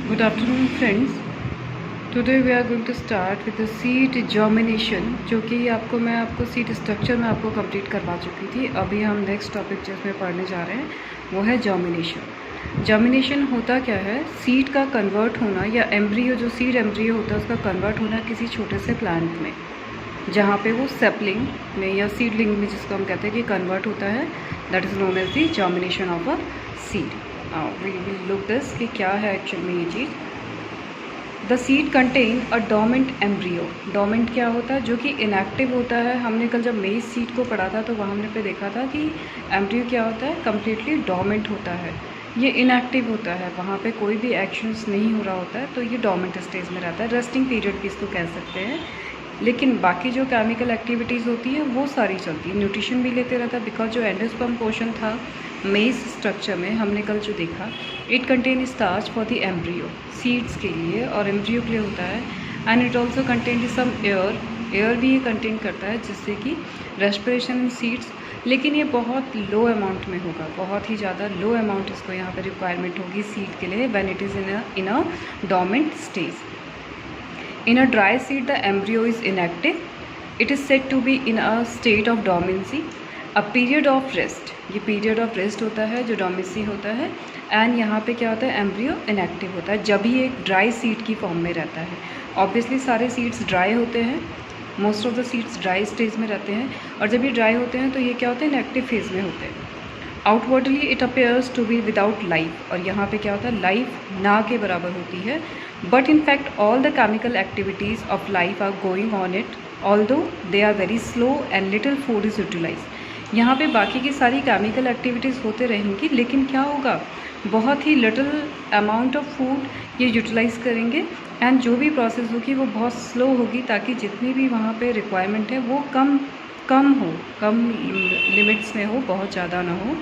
Good afternoon friends. Today we are going to start with the seed germination, जो कि मैं आपको seed structure में आपको कंप्लीट करवा चुकी थी। अभी हम नेक्स्ट टॉपिक जिसमें पढ़ने जा रहे हैं वो है जर्मिनेशन। जर्मिनेशन होता क्या है? सीड का कन्वर्ट होना या एम्ब्रियो, जो सीड एम्ब्रियो होता है उसका कन्वर्ट होना किसी छोटे से प्लांट में, जहाँ पे वो सेपलिंग में या सीडलिंग में, जिसको हम कहते हैं कि कन्वर्ट होता है, that is known as the germination of a seed. We will look this कि क्या है एक्चुअल में ये चीज़। The seed contain a dormant embryo. Dormant क्या होता है? जो कि इनएक्टिव होता है। हमने कल जब मेज सीड को पढ़ा था तो वहाँ हमने पे देखा था कि एम्ब्रियो क्या होता है? कम्प्लीटली डोमेंट होता है, ये इनएक्टिव होता है, वहाँ पे कोई भी एक्शंस नहीं हो रहा होता है, तो ये डोमेंट स्टेज में रहता है। रेस्टिंग पीरियड भी इसको कह सकते हैं। लेकिन बाकी जो केमिकल एक्टिविटीज़ होती हैं वो सारी चलती है, न्यूट्रिशन भी लेते रहता है। बिकॉज जो एंडोस्पर्म पोर्शन था मेज स्ट्रक्चर में हमने कल जो देखा, it contain starch for the embryo, seeds के लिए और एम्ब्रियो के लिए होता है। And it also contain some air, air भी ये कंटेन करता है जिससे कि रेस्पिरेशन इन सीड्स। लेकिन ये बहुत लो अमाउंट में होगा, बहुत ही ज़्यादा लो अमाउंट इसको यहाँ पर रिक्वायरमेंट होगी सीड के लिए when it is in a डोमेंट stage. In a dry seed, the embryo is inactive. It is said to be in a state of dormancy. A period of rest. ये period of rest होता है जो dormancy होता है। And यहाँ पे क्या होता है? एम्ब्रियो इनएक्टिव होता है जब ही एक ड्राई सीड की फॉर्म में रहता है। ऑब्वियसली सारे सीड्स ड्राई होते हैं, most of the seeds dry stage में रहते हैं, और जब ये ड्राई होते हैं तो ये क्या होते हैं? इनएक्टिव फेज में होते हैं। Outwardly it appears to be without life, और यहाँ पे क्या होता है? लाइफ ना के बराबर होती है। But in fact all the chemical activities of life are going on it, although they are very slow and little food is utilise. यहाँ पे बाकी की सारी केमिकल एक्टिविटीज़ होते रहेंगी, लेकिन क्या होगा? बहुत ही लिटिल अमाउंट ऑफ फूड ये यूटिलाइज़ करेंगे। एंड जो भी प्रोसेस होगी वो बहुत स्लो होगी, ताकि जितनी भी वहाँ पे रिक्वायरमेंट है वो कम लिमिट्स में हो, बहुत ज़्यादा ना हो।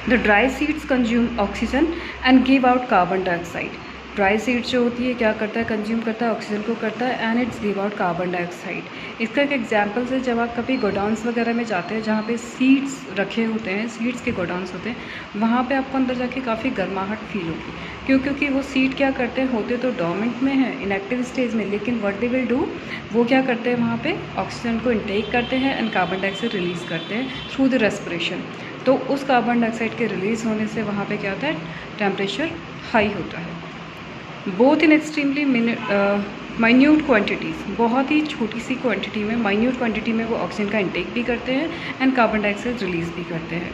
The dry seeds consume oxygen and give out carbon dioxide. Dry seeds जो होती है क्या करता है? कंज्यूम करता है, ऑक्सीजन को करता है, and it's give out carbon dioxide. इसका एक एग्जांपल है, जब आप कभी गोडाउन्स वगैरह में जाते हैं जहाँ पे सीड्स रखे होते हैं, सीड्स के गोडाउन्स होते हैं, वहाँ पे आपको अंदर जाके काफ़ी गर्माहट फील होगी। क्यों? क्योंकि वो सीड क्या करते हैं, होते तो डोमेंट में हैं, इनएक्टिव स्टेज में, लेकिन व्हाट दे विल डू, वो क्या करते हैं? वहाँ पे ऑक्सीजन को इनटेक करते हैं एंड कार्बन डाइऑक्साइड रिलीज़ करते हैं थ्रू द रेस्पिरेशन। तो उस कार्बन डाइऑक्साइड के रिलीज़ होने से वहाँ पे क्या होता है? टेम्परेचर हाई होता है। Both in extremely minute quantities, बहुत ही छोटी सी क्वांटिटी में, माइन्यूट क्वांटिटी में वो ऑक्सीजन का इंटेक भी करते हैं एंड कार्बन डाइऑक्साइड रिलीज़ भी करते हैं।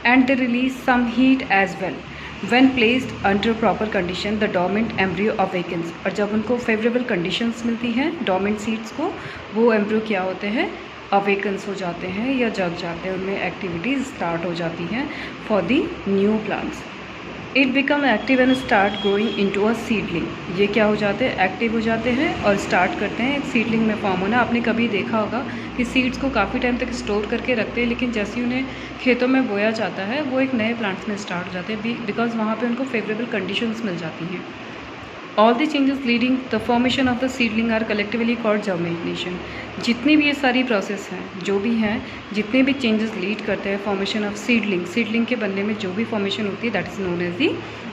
And they release some heat as well. When placed under proper condition the dormant embryo awakens, और जब उनको फेवरेबल कंडीशंस मिलती हैं डोमेंट सीड्स को, वो एम्ब्रियो क्या होते हैं? अवेकन्स हो जाते हैं या जग जाते हैं, उनमें एक्टिविटीज़ स्टार्ट हो जाती हैं for the new plants. It become active and start growing into a seedling. ये क्या हो जाते हैं? एक्टिव हो जाते हैं और स्टार्ट करते हैं एक सीडलिंग में फॉर्म होना। आपने कभी देखा होगा कि सीड्स को काफ़ी टाइम तक स्टोर करके रखते हैं, लेकिन जैसे ही उन्हें खेतों में बोया जाता है वो एक नए प्लांट्स में स्टार्ट हो जाते हैं, बिकॉज वहाँ पे उनको फेवरेबल कंडीशंस मिल जाती हैं। All the changes leading the formation of the seedling are collectively called germination. जितनी भी ये सारी प्रोसेस हैं, जो भी हैं, जितने भी चेंजेस लीड करते हैं फॉर्मेशन ऑफ सीडलिंग, सीडलिंग के बनने में जो भी फॉर्मेशन होती है, that is known as the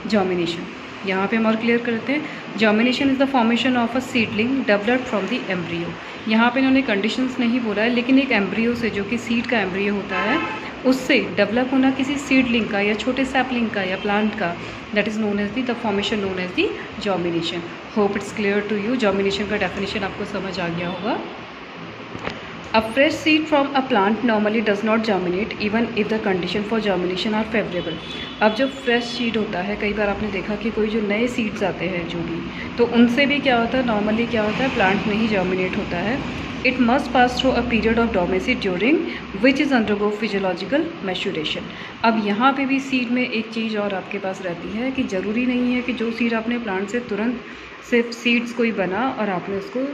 germination. यहाँ पे हम और क्लियर करते हैं, germination is the formation of a seedling developed from the embryo. यहाँ पे इन्होंने कंडीशंस नहीं बोला है, लेकिन एक एम्ब्रियो से, जो कि सीड का एम्ब्रियो होता है, उससे डेवलप होना किसी सीडलिंग का या छोटे सैपलिंग का या प्लांट का, that is known as the formation known as the germination. Hope it's clear to you. Germination का डेफिनेशन आपको समझ आ गया होगा। A fresh seed from a plant normally does not germinate even if the condition for germination are favorable। अब जो fresh seed होता है, कई बार आपने देखा कि कोई जो नए सीड्स आते हैं जो भी, तो उनसे भी क्या होता है? नॉर्मली क्या होता है? प्लांट में ही जर्मिनेट होता है। It must pass through a period of dormancy during which is undergo physiological maturation. अब यहाँ पे भी सीड में एक चीज़ और आपके पास रहती है कि ज़रूरी नहीं है कि जो सीड आपने प्लांट से तुरंत सिर्फ सीड्स कोई बना और आपने उसको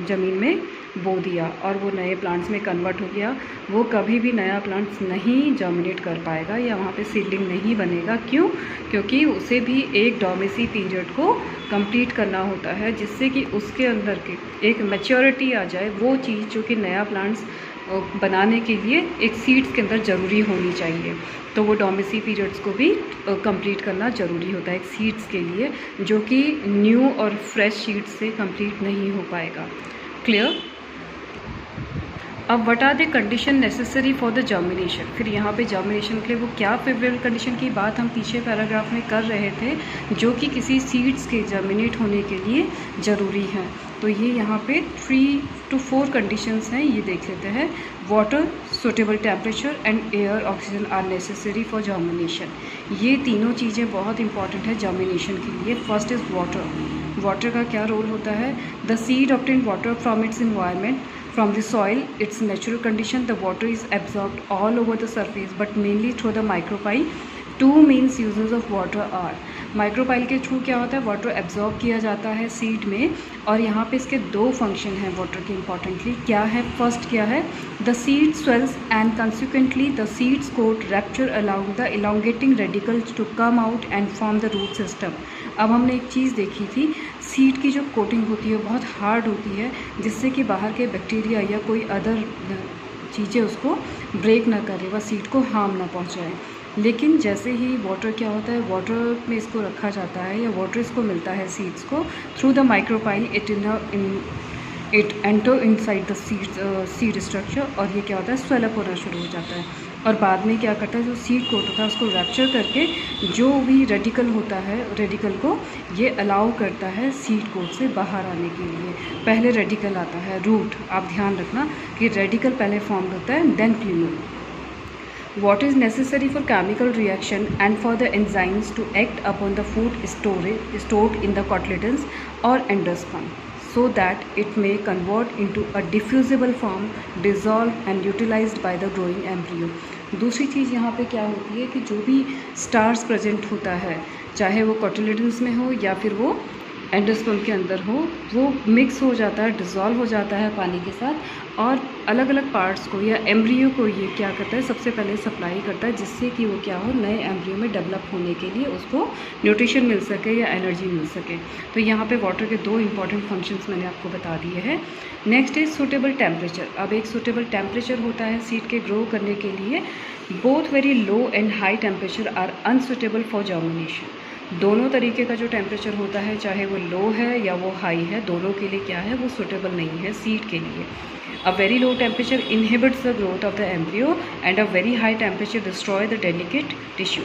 ज़मीन में बो दिया और वो नए प्लांट्स में कन्वर्ट हो गया, वो कभी भी नया प्लांट्स नहीं जर्मिनेट कर पाएगा या वहाँ पे सीडलिंग नहीं बनेगा। क्यों? क्योंकि उसे भी एक डोमेसी पीरियड को कंप्लीट करना होता है, जिससे कि उसके अंदर के एक मैच्योरिटी आ जाए, वो चीज़ जो कि नया प्लांट्स बनाने के लिए एक सीड्स के अंदर ज़रूरी होनी चाहिए। तो वो डोमेसी पीरियड्स को भी कंप्लीट करना ज़रूरी होता है एक सीड्स के लिए, जो कि न्यू और फ्रेश सीड्स से कंप्लीट नहीं हो पाएगा। क्लियर? अब what are the condition necessary for the germination. फिर यहाँ पे जर्मिनेशन के लिए वो क्या फेवरेबल कंडीशन की बात हम पीछे पैराग्राफ में कर रहे थे, जो कि किसी सीड्स के जर्मिनेट होने के लिए ज़रूरी हैं। तो ये यहाँ पे 3 to 4 कंडीशंस हैं, ये देख लेते हैं। Water, suitable temperature and air oxygen are necessary for germination. ये तीनों चीज़ें बहुत इंपॉर्टेंट है जर्मिनेशन के लिए। First is water. वाटर का क्या रोल होता है? The seed obtain water from its environment, from the soil, its natural condition. The water is absorbed all over the surface but mainly through the micropyle. Two main uses of water are, micropyle के through क्या होता है, water absorb किया जाता है seed में, और यहाँ पे इसके 2 फंक्शन हैं वाटर के इंपॉर्टेंटली। क्या है? फर्स्ट क्या है? The seed swells and consequently the seeds coat rupture along the elongating radicles to come out and form the root system. अब हमने एक चीज़ देखी थी, सीड की जो कोटिंग होती है बहुत हार्ड होती है, जिससे कि बाहर के बैक्टीरिया या कोई अदर चीज़ें उसको ब्रेक ना करे, वह सीड को हार्म ना पहुँचाए। लेकिन जैसे ही वाटर क्या होता है, वाटर में इसको रखा जाता है या वाटर इसको मिलता है सीड्स को through the micropyle, it enter inside the seed structure, और ये क्या होता है, स्वेलअप होना शुरू हो जाता है। और बाद में क्या करता है, जो सीड कोट होता है उसको रैप्चर करके जो भी रेडिकल होता है, रेडिकल को ये अलाउ करता है सीड कोट से बाहर आने के लिए। पहले रेडिकल आता है, रूट, आप ध्यान रखना कि रेडिकल पहले फॉर्म होता है, then fluid. What is necessary for chemical reaction and for the enzymes to act upon the food stored in the cotyledons or endosperm, so that it may convert into a diffusible form, dissolved and utilized by the growing embryo. दूसरी चीज़ यहाँ पे क्या होती है कि जो भी starch present होता है, चाहे वो कोटिलेडन्स में हो या फिर वो एंडोस्पर्म के अंदर हो, वो मिक्स हो जाता है, डिज़ोल्व हो जाता है पानी के साथ, और अलग अलग पार्ट्स को या एम्ब्रियो को ये क्या करता है, सबसे पहले सप्लाई करता है, जिससे कि वो क्या हो, नए एम्ब्रियो में डेवलप होने के लिए उसको न्यूट्रिशन मिल सके या एनर्जी मिल सके। तो यहाँ पे वाटर के 2 इंपॉर्टेंट फंक्शंस मैंने आपको बता दिए हैं। Next is suitable temperature. अब एक सूटेबल टेम्परेचर होता है सीड के ग्रो करने के लिए। Both very low and high temperature are unsuitable for germination. दोनों तरीके का जो टेम्परेचर होता है, चाहे वो लो है या वो हाई है, दोनों के लिए क्या है, वो सूटेबल नहीं है सीड के लिए। A very low temperature inhibits the growth of the embryo and a very high temperature destroy the delicate tissue.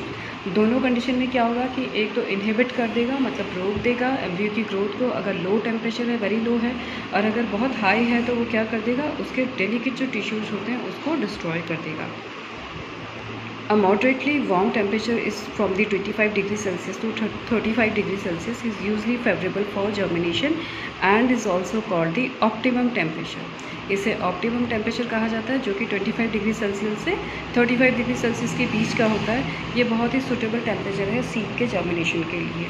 दोनों कंडीशन में क्या होगा कि एक तो इनहिबिट कर देगा, मतलब रोक देगा एम्ब्रियो की ग्रोथ को, अगर लो टेम्परेचर है, वेरी लो है, और अगर बहुत हाई है तो वो क्या कर देगा, उसके डेलिकेट जो टिश्यूज़ होते हैं उसको डिस्ट्रॉय कर देगा। A moderately warm temperature is from the 25 degrees Celsius to 35 degrees Celsius is usually favorable for germination and is also called the optimum temperature. इसे ऑप्टिमम टेम्परेचर कहा जाता है, जो कि 25 डिग्री सेल्सियस से 35 डिग्री सेल्सियस के बीच का होता है। ये बहुत ही सूटेबल टेम्परेचर है सीड के जर्मिनेशन के लिए।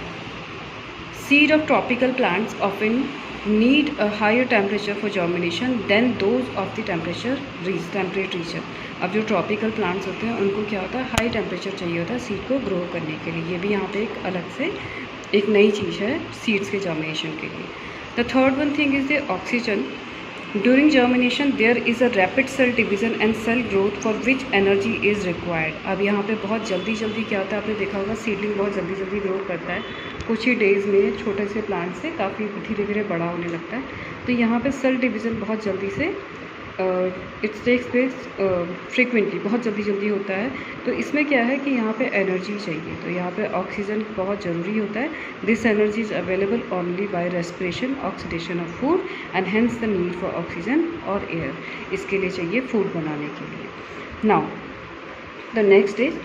Seed of tropical plants often need a higher temperature for germination than those of the temperate region. अब जो ट्रॉपिकल प्लांट्स होते हैं उनको क्या होता है, हाई टेम्परेचर चाहिए होता है सीड को ग्रो करने के लिए। ये भी यहाँ पे एक अलग से एक नई चीज़ है सीड्स के जर्मिनेशन के लिए। The third one thing is the oxygen. During germination there is a rapid cell division and cell growth for which energy is required. अब यहाँ पे बहुत जल्दी क्या होता है, आपने देखा होगा सीडलिंग बहुत जल्दी ग्रो करता है, कुछ ही डेज़ में छोटे से प्लांट से काफ़ी धीरे बड़ा होने लगता है। तो यहाँ पे सेल डिवीज़न बहुत जल्दी से इट टेक्स प्लेस फ्रिक्वेंटली, बहुत जल्दी होता है। तो इसमें क्या है कि यहाँ पे एनर्जी चाहिए, तो यहाँ पे ऑक्सीजन बहुत ज़रूरी होता है। This energy is available only by respiration, oxidation of food and hence the need for oxygen और एयर। इसके लिए चाहिए फूड बनाने के लिए। नाउ द नेक्स्ट इज,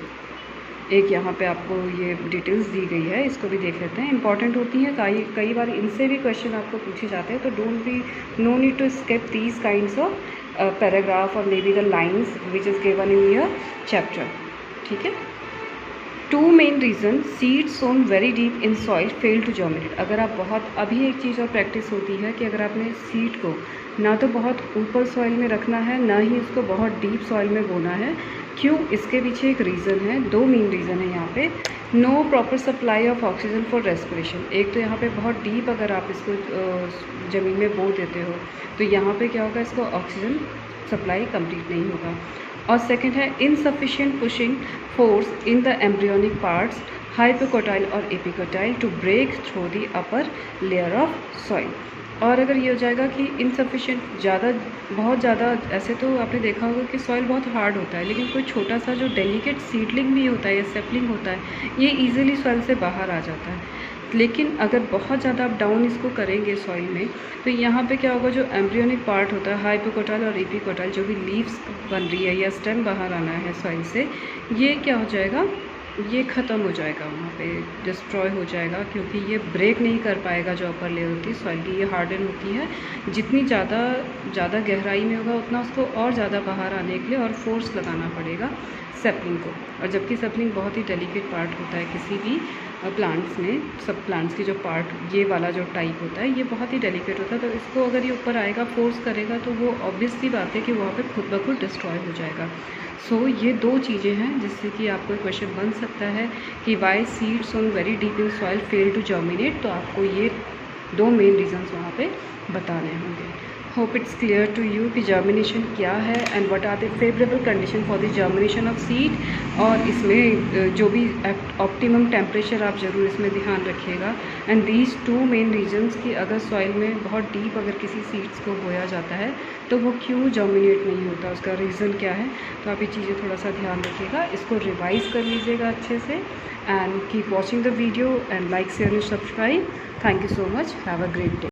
एक यहाँ पे आपको ये डिटेल्स दी गई है, इसको भी देख लेते हैं, इंपॉर्टेंट होती हैं। कई बार इनसे भी क्वेश्चन आपको पूछे जाते हैं, तो no need to skip these kinds of paragraph और may be the lines which is given in your chapter. ठीक है। 2 main reason seed sown very deep in soil fail to germinate. अगर आप बहुत, अभी एक चीज़ और प्रैक्टिस होती है कि अगर आपने सीड को ना तो बहुत ऊपर सॉइल में रखना है, ना ही उसको बहुत डीप सॉइल में बोना है। क्यों? इसके पीछे एक रीज़न है, 2 मेन रीज़न है यहाँ पे। No proper supply of oxygen for respiration. एक तो यहाँ पे बहुत डीप अगर आप इसको ज़मीन में बो देते हो तो यहाँ पे क्या होगा, इसको ऑक्सीजन सप्लाई कंप्लीट नहीं होगा। और सेकंड है insufficient pushing force in the embryonic parts hypocotyl और epicotyl to break through the upper layer of soil. और अगर ये हो जाएगा कि इनसफिशिएंट, बहुत ज़्यादा, ऐसे तो आपने देखा होगा कि सॉइल बहुत हार्ड होता है, लेकिन कोई छोटा सा जो डेलिकेट सीडलिंग भी होता है या सेपलिंग होता है, ये ईजिली सॉइल से बाहर आ जाता है। लेकिन अगर बहुत ज़्यादा आप डाउन इसको करेंगे सॉइल में, तो यहाँ पे क्या होगा, जो एम्ब्रियोनिक पार्ट होता है हाइपोकोटाइल और एपिकोटाइल, जो भी लीव्स बन रही है या स्टेम बाहर आना है सॉइल से, ये क्या हो जाएगा, ये ख़त्म हो जाएगा, वहाँ पे डिस्ट्रॉय हो जाएगा, क्योंकि ये ब्रेक नहीं कर पाएगा। जो अपर लेयर होती है सॉइल की, ये हार्डन होती है, जितनी ज़्यादा गहराई में होगा उतना उसको और ज़्यादा बाहर आने के लिए और फोर्स लगाना पड़ेगा सेपलिंग को। और जबकि सेपलिंग बहुत ही डेलिकेट पार्ट होता है किसी भी प्लांट्स में, सब प्लांट्स की जो पार्ट, ये वाला जो टाइप होता है, ये बहुत ही डेलिकेट होता है। तो इसको अगर ये ऊपर आएगा, फोर्स करेगा, तो वो ऑब्वियस सी बात है कि वहाँ पे खुद ब खुद डिस्ट्रॉय हो जाएगा। सो ये दो चीज़ें हैं जिससे कि आपको क्वेश्चन बन सकता है कि why seeds on very deep in soil fail to germinate. तो आपको ये दो मेन रीजंस वहाँ पे बताने होंगे। Hope it's clear to you कि जर्मिनेशन क्या है and what are the favourable condition for the germination of seed. और इसमें जो भी ऑप्टिमम टेम्परेचर आप ज़रूर इसमें ध्यान रखिएगा। And these two main reasons कि अगर सॉइल में बहुत डीप अगर किसी सीड्स को बोया जाता है तो वो क्यों जर्मिनेट नहीं होता, उसका रीज़न क्या है। तो आप ये चीज़ें थोड़ा सा ध्यान रखिएगा, इसको रिवाइज़ कर लीजिएगा अच्छे से। And keep watching the video and like share and subscribe. Thank you so much, have a great day.